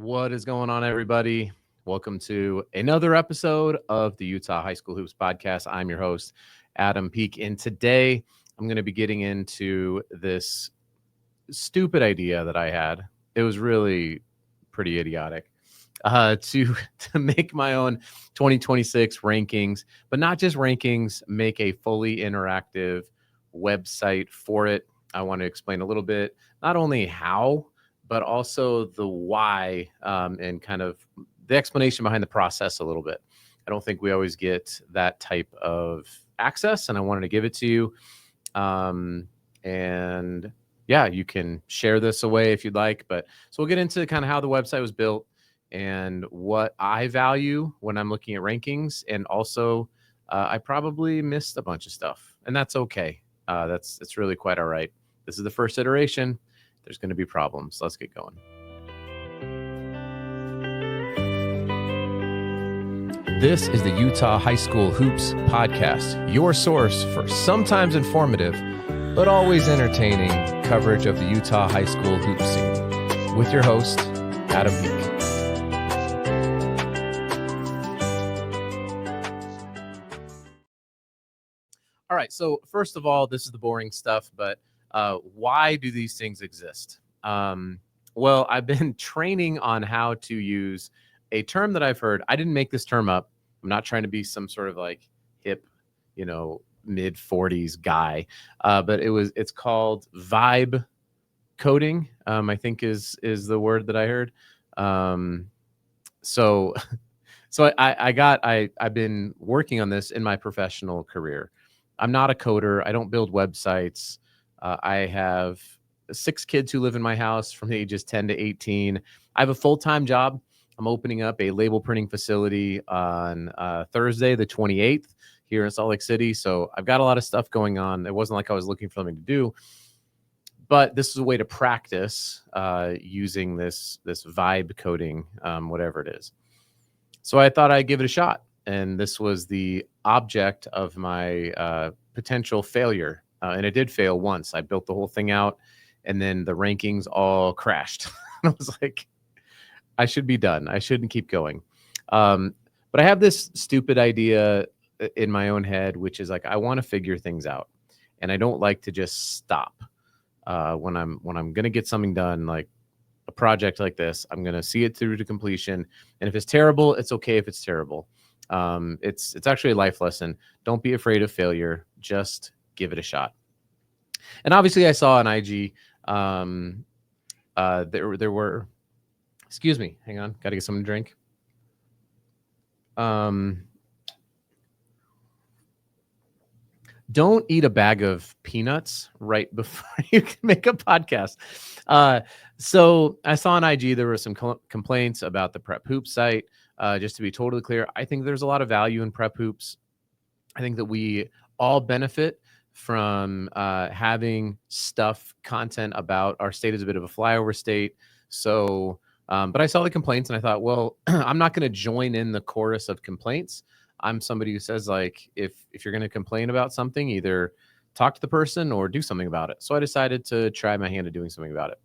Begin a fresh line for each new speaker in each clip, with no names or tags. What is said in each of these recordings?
What is going on, everybody? Welcome to another episode of the Utah High School Hoops Podcast. I'm your host, Adam Peak, and today I'm going to be getting into this stupid idea that I had. It was really pretty idiotic to to make my own 2026 rankings, but not just rankings. Make a fully interactive website for it. I want to explain a little bit, not only how, but also the why, and kind of the explanation behind the process a little bit. I don't think we always get that type of access, and I wanted to give it to you. And yeah, you can share this away if you'd like. But so we'll get into kind of how the website was built and what I value when I'm looking at rankings. And also, I probably missed a bunch of stuff, and that's okay. It's really quite all right. This is the first iteration. There's going to be problems. Let's get going. This is the Utah High School Hoops Podcast, your source for sometimes informative, but always entertaining coverage of the Utah High School Hoops scene. With your host, Adam Peak. All right, so first of all, this is the boring stuff, but why do these things exist? Well, I've been training on how to use a term that I've heard. I didn't make this term up. I'm not trying to be some sort of like hip, mid 40s guy, but it's called vibe coding. I think is the word that I heard. So I've been working on this in my professional career. I'm not a coder. I don't build websites. I have 6 kids who live in my house from the ages 10 to 18. I have a full-time job. I'm opening up a label printing facility on Thursday, the 28th, here in Salt Lake City. So I've got a lot of stuff going on. It wasn't like I was looking for something to do, but this is a way to practice using this vibe coding, whatever it is. So I thought I'd give it a shot. And this was the object of my potential failure. And it did fail once. I built the whole thing out, and then the rankings all crashed. I was like, I should be done. I shouldn't keep going. But I have this stupid idea in my own head, which is like, I want to figure things out. And I don't like to just stop when I'm going to get something done, like a project like this. I'm going to see it through to completion. And if it's terrible, it's okay if it's terrible. It's actually a life lesson. Don't be afraid of failure. Just give it a shot. And obviously I saw on IG, there were, excuse me, hang on, got to get something to drink. Don't eat a bag of peanuts right before you can make a podcast. So I saw on IG, there were some complaints about the Prep Hoops site. Just to be totally clear, I think there's a lot of value in Prep Hoops. I think that we all benefit from having content about our state is a bit of a flyover state. So, but I saw the complaints and I thought, well, I'm not going to join in the chorus of complaints. I'm somebody who says, like, if you're going to complain about something, either talk to the person or do something about it. So I decided to try my hand at doing something about it.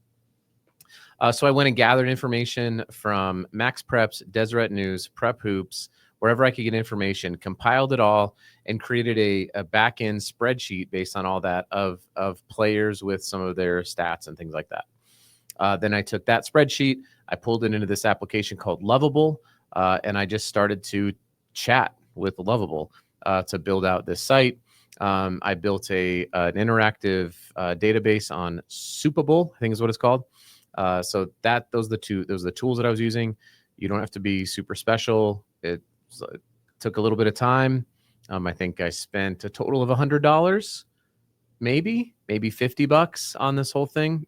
So I went and gathered information from Max Preps, Deseret News, Prep Hoops, wherever I could get information, compiled it all, and created a back-end spreadsheet based on all that of players with some of their stats and things like that. Then I took that spreadsheet, I pulled it into this application called Lovable, and I just started to chat with Lovable to build out this site. I built an interactive database on Superbowl, I think is what it's called. So those are the tools that I was using. You don't have to be super special. It took a little bit of time. I think I spent a total of $100, maybe $50 on this whole thing.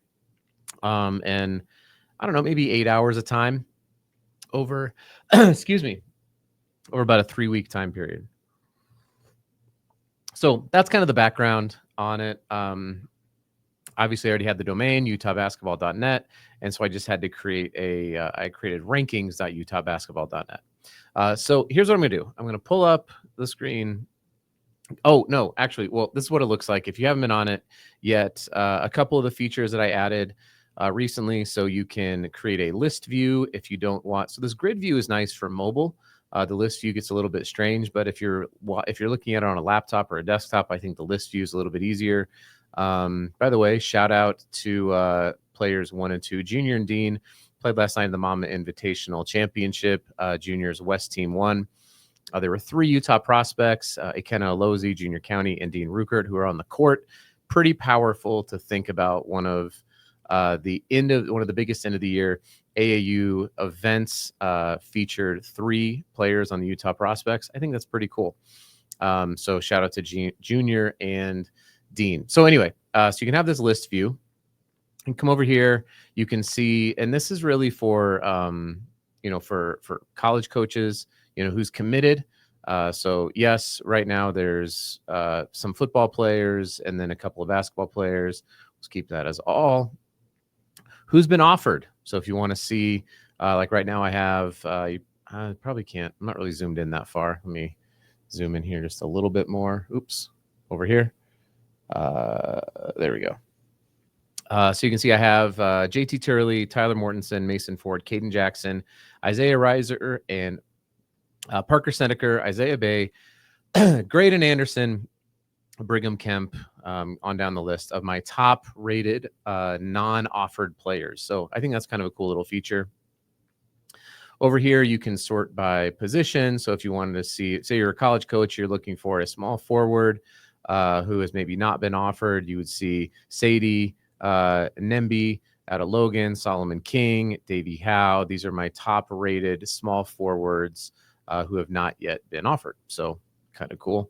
And I don't know, maybe 8 hours of time over, excuse me, over about a 3-week time period. So that's kind of the background on it. Obviously I already had the domain utahbasketball.net. And so I just had to create I created rankings.utahbasketball.net. So here's what I'm going to do. I'm going to pull up the screen. Oh, no, actually, well, this is what it looks like. If you haven't been on it yet, a couple of the features that I added, recently, so you can create a list view if you don't want. So this grid view is nice for mobile. The list view gets a little bit strange, but if you're looking at it on a laptop or a desktop, I think the list view is a little bit easier. By the way, shout out to players 1 and 2. Junior and Dean played last night in the Mama Invitational Championship. Juniors West Team won. There were 3 Utah prospects, Ikenna Alozie, Junior County, and Dean Ruckert, who are on the court. Pretty powerful to think about one of the biggest end of the year AAU events featured 3 players on the Utah prospects. I think that's pretty cool. So shout out to Junior and Dean. So anyway, so you can have this list view and come over here. You can see, and this is really for, for college coaches, who's committed. So yes, right now there's some football players and then a couple of basketball players. Let's keep that as all. Who's been offered? So if you want to see, like right now I have, I probably can't, I'm not really zoomed in that far. Let me zoom in here just a little bit more. Oops, over here. There we go. So you can see I have JT Turley, Tyler Mortensen, Mason Ford, Caden Jackson, Isaiah Reiser, and Parker Snedeker, Isaiah Bay, Graydon Anderson, Brigham Kemp, on down the list of my top rated non-offered players. So I think that's kind of a cool little feature. Over here, you can sort by position. So if you wanted to see, say you're a college coach, you're looking for a small forward who has maybe not been offered, you would see Sadie Nemby out of Logan, Solomon King, Davey Howe. These are my top rated small forwards who have not yet been offered. So kind of cool.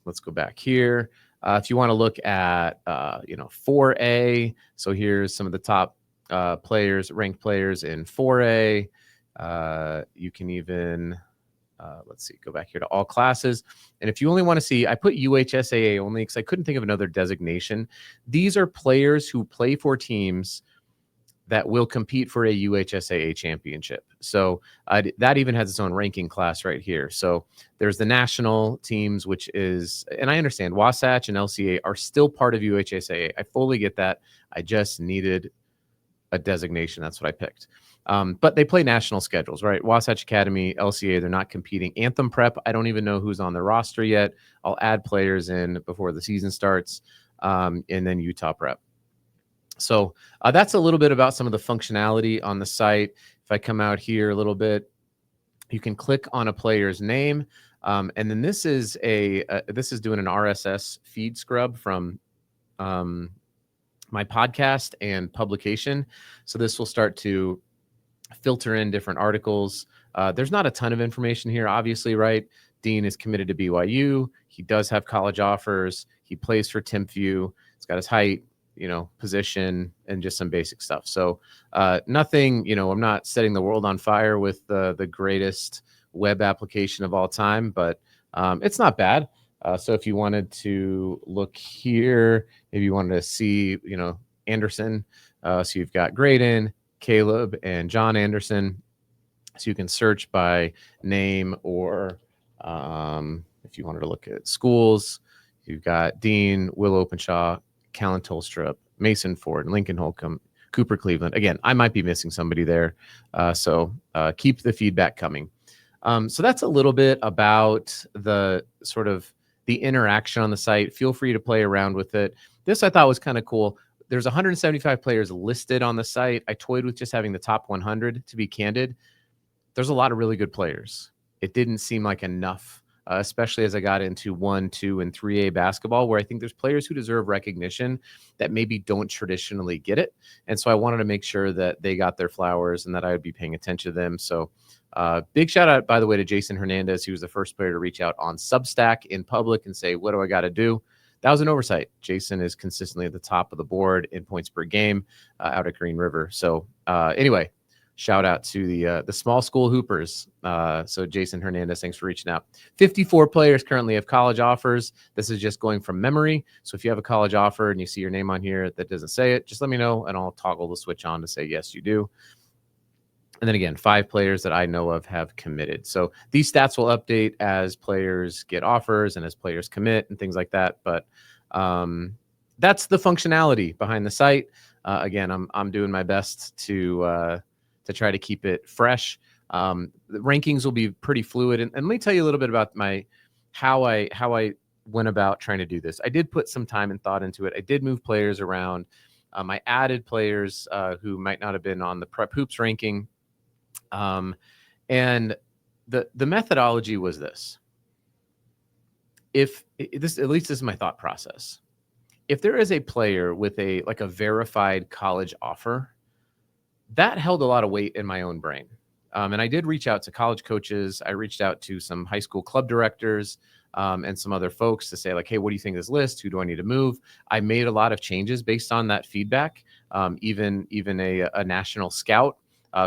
Let's go back here. If you want to look at, 4A. So here's some of the top ranked players in 4A. You can even, let's see, go back here to all classes. And if you only want to see, I put UHSAA only because I couldn't think of another designation. These are players who play for teams that will compete for a UHSAA championship. So that even has its own ranking class right here. So there's the national teams, which is, and I understand Wasatch and LCA are still part of UHSAA. I fully get that. I just needed a designation. That's what I picked. But they play national schedules, right? Wasatch Academy, LCA, they're not competing. Anthem Prep, I don't even know who's on the roster yet. I'll add players in before the season starts. And then Utah Prep. So that's a little bit about some of the functionality on the site. If I come out here a little bit, you can click on a player's name. And then this is doing an RSS feed scrub from my podcast and publication. So this will start to filter in different articles. There's not a ton of information here, obviously, right? Dean is committed to BYU. He does have college offers. He plays for Timpview. He's got his height, position, and just some basic stuff. So nothing, I'm not setting the world on fire with the greatest web application of all time, but it's not bad. So if you wanted to look here, maybe you wanted to see, Anderson. So you've got Graydon, Caleb, and John Anderson. So you can search by name, or if you wanted to look at schools, you've got Dean, Will Openshaw, Callan Tolstrup, Mason Ford, Lincoln Holcomb, Cooper Cleveland. Again, I might be missing somebody there. So keep the feedback coming. So that's a little bit about the sort of the interaction on the site. Feel free to play around with it. This I thought was kind of cool. There's 175 players listed on the site. I toyed with just having the top 100, to be candid. There's a lot of really good players. It didn't seem like enough, especially as I got into 1, 2, and 3A basketball, where I think there's players who deserve recognition that maybe don't traditionally get it. And so I wanted to make sure that they got their flowers and that I would be paying attention to them. So big shout out, by the way, to Jason Hernandez. He was the first player to reach out on Substack in public and say, what do I got to do? That was an oversight. Jason is consistently at the top of the board in points per game out at Green River. So anyway, shout out to the small school hoopers. So Jason Hernandez, thanks for reaching out. 54 players currently have college offers. This is just going from memory. So if you have a college offer and you see your name on here that doesn't say it, just let me know and I'll toggle the switch on to say, yes, you do. And then again, 5 players that I know of have committed. So these stats will update as players get offers and as players commit and things like that. But that's the functionality behind the site. Again, I'm doing my best to try to keep it fresh. The rankings will be pretty fluid, and let me tell you a little bit about how I went about trying to do this. I did put some time and thought into it. I did move players around. I added players who might not have been on the Prep Hoops ranking, and the methodology was this. If this, at least this is my thought process. If there is a player with a verified college offer, that held a lot of weight in my own brain. And I did reach out to college coaches. I reached out to some high school club directors and some other folks to say, like, hey, what do you think of this list? Who do I need to move? I made a lot of changes based on that feedback. Even a national scout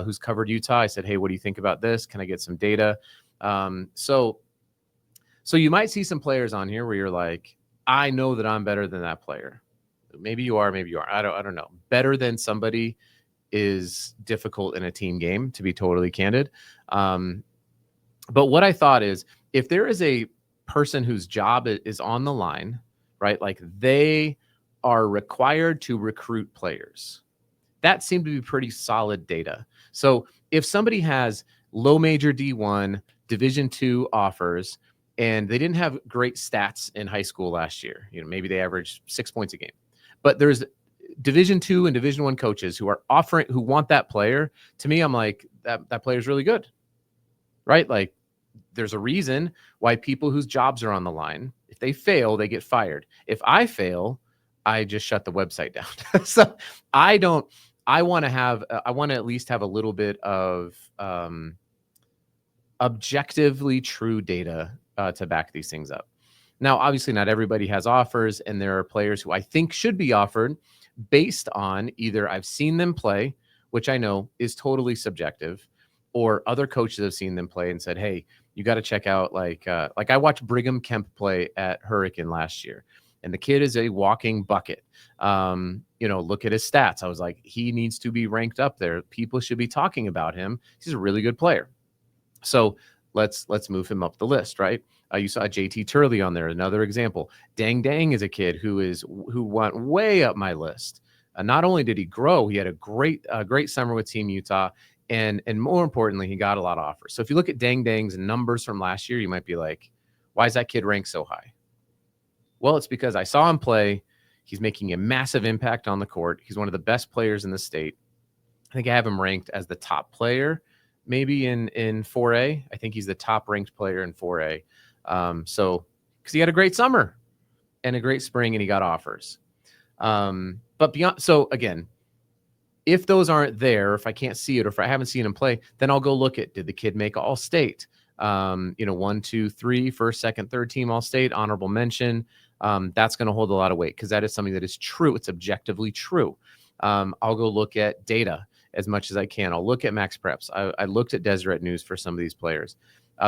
who's covered Utah, I said, hey, what do you think about this? Can I get some data? So you might see some players on here where you're like, I know that I'm better than that player. Maybe you are, maybe you aren't. I don't know. Better than somebody is difficult in a team game, to be totally candid. But what I thought is, if there is a person whose job is on the line, right? Like they are required to recruit players. That seemed to be pretty solid data. So if somebody has low major D1, Division II offers, and they didn't have great stats in high school last year, maybe they averaged 6 points a game, but there's Division II and Division I coaches who want that player. To me, I'm like, that player is really good, right? Like, there's a reason why people whose jobs are on the line, if they fail, they get fired. If I fail, I just shut the website down. So I want to at least have a little bit of objectively true data to back these things up. Now, obviously, not everybody has offers, and there are players who I think should be offered based on either I've seen them play, which I know is totally subjective, or other coaches have seen them play and said, hey, you got to check out, like I watched Brigham Kemp play at Hurricane last year, and the kid is a walking bucket. Look at his stats. I was like, he needs to be ranked up there. People should be talking about him. He's a really good player. So let's move him up the list, right? You saw JT Turley on there, another example. Dang Dang is a kid who went way up my list. Not only did he grow, he had a great summer with Team Utah, and more importantly, he got a lot of offers. So if you look at Dang Dang's numbers from last year, you might be like, why is that kid ranked so high? Well, it's because I saw him play. He's making a massive impact on the court. He's one of the best players in the state. I think I have him ranked as the top player, maybe in 4A. I think he's the top ranked player in 4A. So because he had a great summer and a great spring, and he got offers. But beyond, so again, if those aren't there, if I can't see it, or if I haven't seen him play, then I'll go look at, did the kid make All-State? 1, 2, 3, first, second, third team All-State, honorable mention. That's going to hold a lot of weight because that is something that is true. It's objectively true. I'll go look at data as much as I can. I'll look at Max Preps. I looked at Deseret News for some of these players.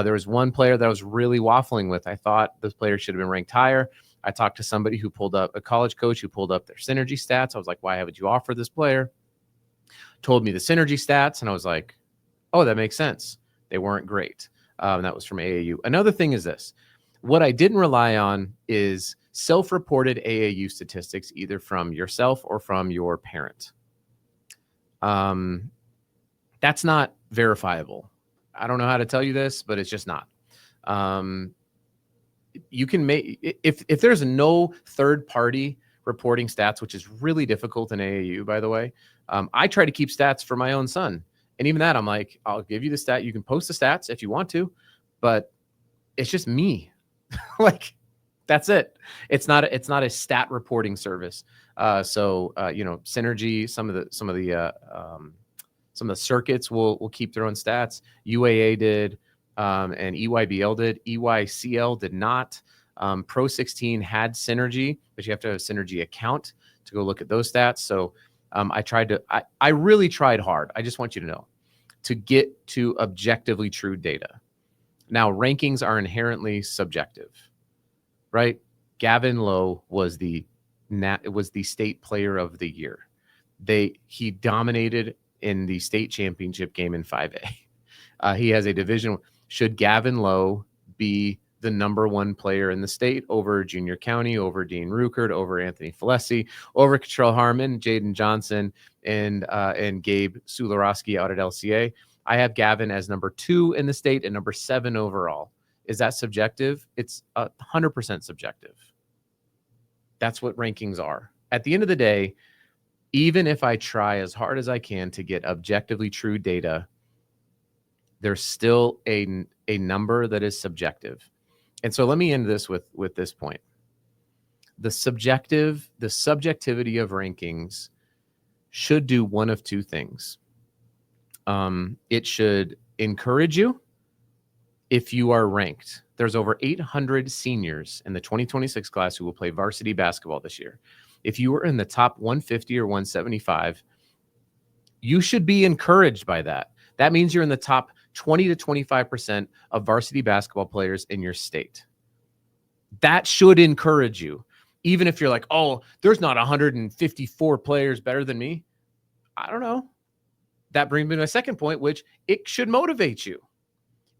There was one player that I was really waffling with. I thought this player should have been ranked higher. I talked to somebody who pulled up, a college coach who pulled up their synergy stats. I was like, why haven't you offered this player? Told me the synergy stats, and I was like, oh, that makes sense. They weren't great. That was from AAU. Another thing is this. What I didn't rely on is self-reported AAU statistics, either from yourself or from your parent. That's not verifiable. I don't know how to tell you this, but it's just not. You can make, if there's no third party reporting stats, which is really difficult in AAU, by the way. I try to keep stats for my own son. And even that, I'm like, I'll give you the stat. You can post the stats if you want to, but it's just me. Like, that's it. It's not a stat reporting service. Synergy, some of the circuits will keep their own stats. UAA did, and EYBL did. EYCL did not. Pro 16 had Synergy, but you have to have a Synergy account to go look at those stats. So I really tried hard. I just want you to know, to get to objectively true data. Now, rankings are inherently subjective, right? Gavin Lowe was the state player of the year. He dominated in the state championship game in 5A. He has a division. Should Gavin Lowe be the number one player in the state over Junior County, over Dean Ruckert, over Anthony Falesi, over Cottrell Harmon, Jaden Johnson, and Gabe Sularowski out at LCA. I have Gavin as number 2 in the state and number 7 overall. Is that subjective? It's 100% subjective. That's what rankings are. At the end of the day, even if I try as hard as I can to get objectively true data, there's still a number that is subjective. And so let me end this with this point. The subjectivity of rankings should do one of two things. It should encourage you if you are ranked. There's over 800 seniors in the 2026 class who will play varsity basketball this year. If you are in the top 150 or 175, you should be encouraged by that. That means you're in the top 20 to 25% of varsity basketball players in your state. That should encourage you. Even if you're like, oh, there's not 154 players better than me. I don't know. That brings me to my second point, which it should motivate you.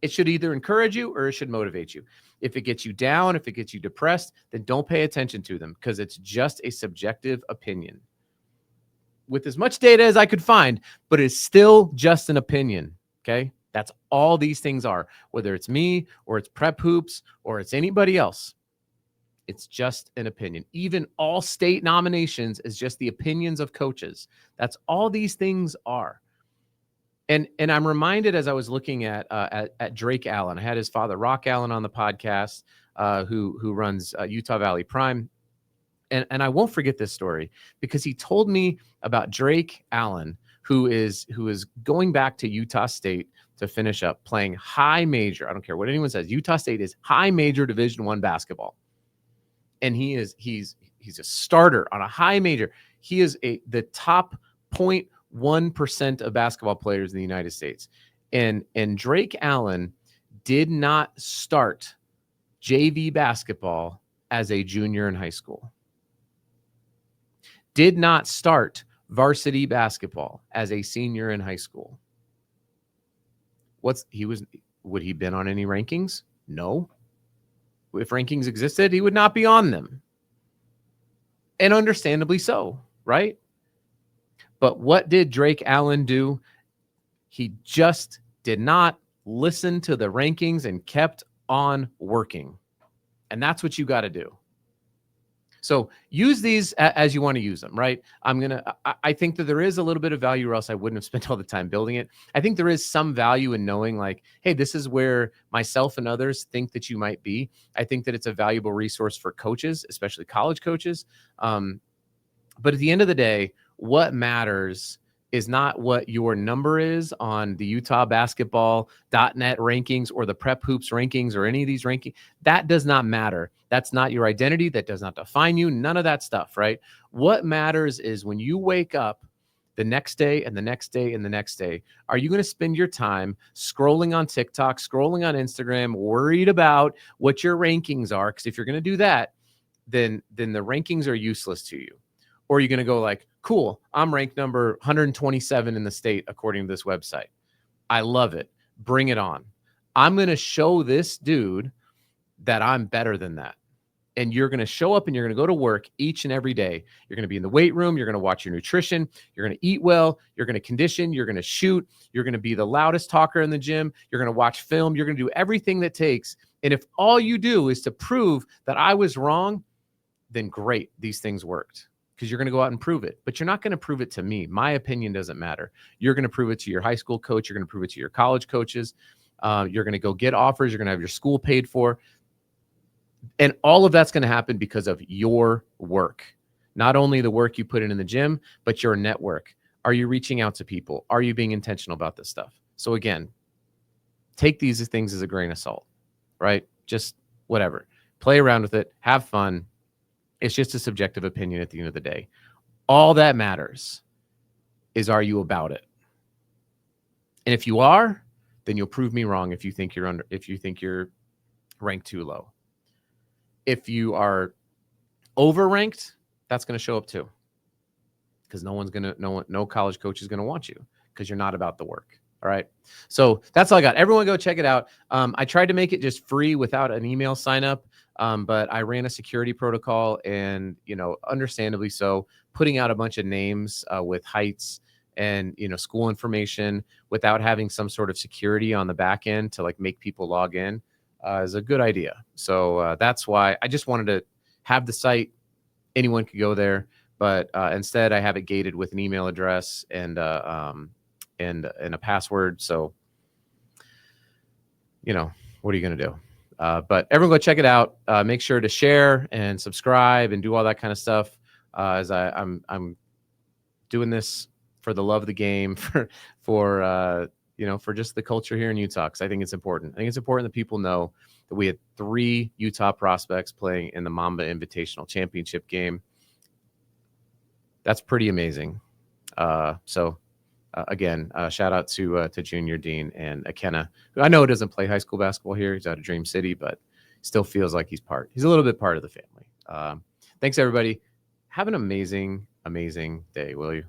It should either encourage you or it should motivate you. If it gets you down, if it gets you depressed, then don't pay attention to them because it's just a subjective opinion. With as much data as I could find, but it's still just an opinion, okay? That's all these things are, whether it's me or it's Prep Hoops or it's anybody else. It's just an opinion. Even all state nominations is just the opinions of coaches. That's all these things are. And I'm reminded as I was looking at Drake Allen. I had his father, Rock Allen, on the podcast, who runs Utah Valley Prime. And I won't forget this story because he told me about Drake Allen, who is going back to Utah State to finish up playing high major. I don't care what anyone says. Utah State is high major Division I basketball. And he's a starter on a high major. He is the top 0.1% of basketball players in the United States. And Drake Allen did not start JV basketball as a junior in high school. Did not start varsity basketball as a senior in high school. Would he been on any rankings? No. If rankings existed, he would not be on them. And understandably so, right? But what did Drake Allen do? He just did not listen to the rankings and kept on working. And that's what you got to do. So use these as you want to use them, right? I think that there is a little bit of value, or else I wouldn't have spent all the time building it. I think there is some value in knowing like, hey, this is where myself and others think that you might be. I think that it's a valuable resource for coaches, especially college coaches. But at the end of the day, what matters is not what your number is on the Utah basketball.net rankings or the Prep Hoops rankings or any of these rankings. That does not matter. That's not your identity. That does not define you. None of that stuff, right? What matters is when you wake up the next day and the next day and the next day, are you going to spend your time scrolling on TikTok, scrolling on Instagram, worried about what your rankings are? Because if you're going to do that, then the rankings are useless to you. Or are you going to go like, cool, I'm ranked number 127 in the state according to this website. I love it. Bring it on. I'm going to show this dude that I'm better than that. And you're going to show up and you're going to go to work each and every day. You're going to be in the weight room. You're going to watch your nutrition. You're going to eat well. You're going to condition. You're going to shoot. You're going to be the loudest talker in the gym. You're going to watch film. You're going to do everything that takes. And if all you do is to prove that I was wrong, then great, these things worked. Because you're going to go out and prove it. But you're not going to prove it to me. My opinion doesn't matter. You're going to prove it to your high school coach. You're going to prove it to your college coaches. You're going to go get offers. You're going to have your school paid for. And all of that's going to happen because of your work. Not only the work you put in the gym, but your network. Are you reaching out to people? Are you being intentional about this stuff? So again, take these things as a grain of salt, right? Just whatever. Play around with it. Have fun. It's just a subjective opinion at the end of the day. All that matters is, are you about it? And if you are, then you'll prove me wrong if you think you're ranked too low. If you are overranked, that's going to show up too. Because no college coach is going to want you because you're not about the work. All right. So that's all I got. Everyone go check it out. I tried to make it just free without an email sign up. But I ran a security protocol and, understandably so, putting out a bunch of names with heights and, school information without having some sort of security on the back end to like make people log in is a good idea. So that's why I just wanted to have the site. Anyone could go there, but instead I have it gated with an email address and a password. So, what are you going to do? But everyone go check it out. Make sure to share and subscribe and do all that kind of stuff. As I'm doing this for the love of the game, for just the culture here in Utah, because I think it's important. I think it's important that people know that we had 3 Utah prospects playing in the Mamba Invitational Championship game. That's pretty amazing. Again, shout out to Junior Dean and Akenna, who I know doesn't play high school basketball here. He's out of Dream City, but still feels like he's a little bit part of the family. Thanks, everybody. Have an amazing, amazing day, will you?